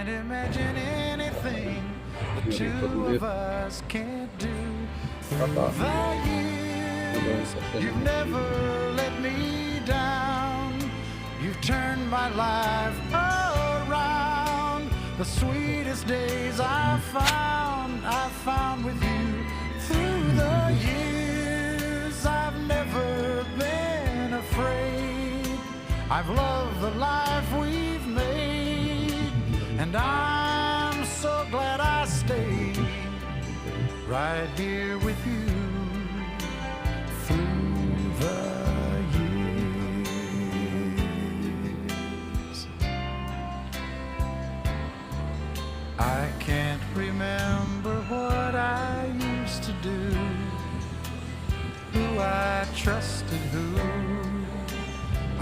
Imagine anything the two of us can't do. Through the years, you've never let me down. You've turned my life around. The sweetest days I found with you. Through the years, I've never been afraid. I've loved the life we've made, and I'm so glad I stayed right here with you.